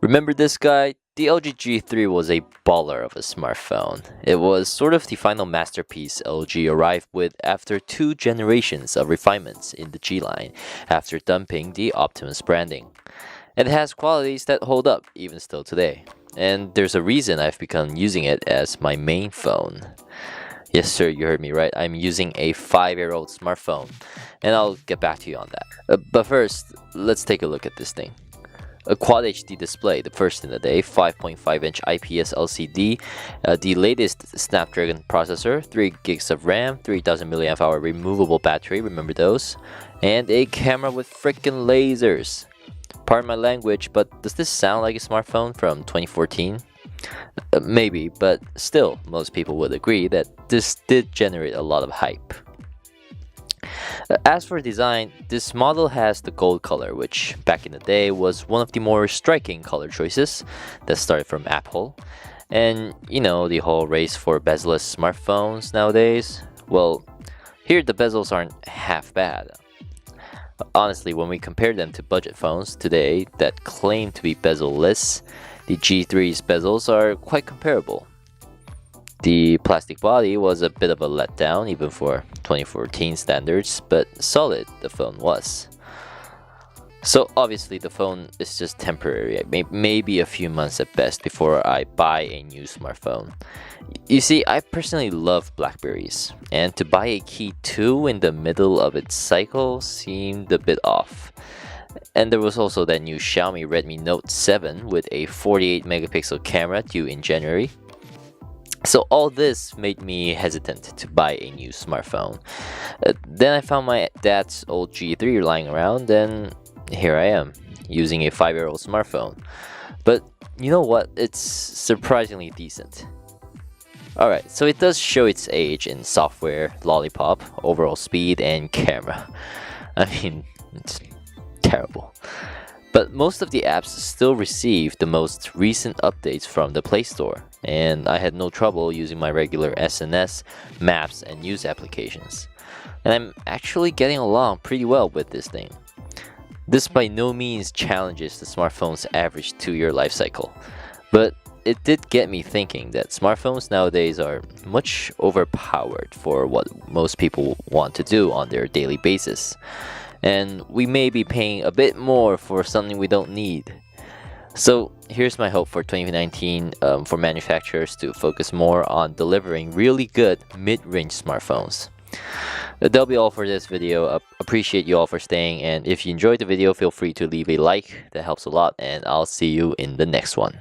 Remember this guy? The LG G3 was a baller of a smartphone. It was sort of the final masterpiece LG arrived with after 2 generations of refinements in the G line after dumping the Optimus branding. And it has qualities that hold up even still today. And there's a reason I've begun using it as my main phone. Yes, sir, you heard me right. I'm using a 5-year-old smartphone, and I'll get back to you on that. But first, let's take a look at this thing. A Quad HD display, the first in the day, 5.5-inch IPS LCD, the latest Snapdragon processor, 3 gigs of RAM, 3000 mAh removable battery, remember those, and a camera with frickin' lasers. Pardon my language, but does this sound like a smartphone from 2014? Maybe, but still, most people would agree that this did generate a lot of hype. As for design, this model has the gold color, which back in the day was one of the more striking color choices that started from Apple. And you know, the whole race for bezel-less smartphones nowadays, well, here the bezels aren't half bad. Honestly, when we compare them to budget phones today that claim to be bezel-less, the G3's bezels are quite comparable. The plastic body was a bit of a letdown even for 2014 standards, but solid the phone was. So obviously the phone is just temporary, maybe a few months at best before I buy a new smartphone. You see, I personally love Blackberries, and to buy a Key 2 in the middle of its cycle seemed a bit off. And there was also that new Xiaomi Redmi Note 7 with a 48 megapixel camera due in January. So all this made me hesitant to buy a new smartphone. Then I found my dad's old G3 lying around, and here I am, using a 5-year-old smartphone. But you know what? It's surprisingly decent. Alright, so it does show its age in software, lollipop, overall speed, and camera. I mean, it's terrible. But most of the apps still receive the most recent updates from the Play Store, and I had no trouble using my regular SNS, Maps, and news applications. And I'm actually getting along pretty well with this thing. This by no means challenges the smartphone's average 2-year life cycle, but it did get me thinking that smartphones nowadays are much overpowered for what most people want to do on their daily basis. And we may be paying a bit more for something we don't need. So here's my hope for 2019 for manufacturers to focus more on delivering really good mid-range smartphones. That'll be all for this video. Appreciate you all for staying, and if you enjoyed the video, feel free to leave a like. That helps a lot, and I'll see you in the next one.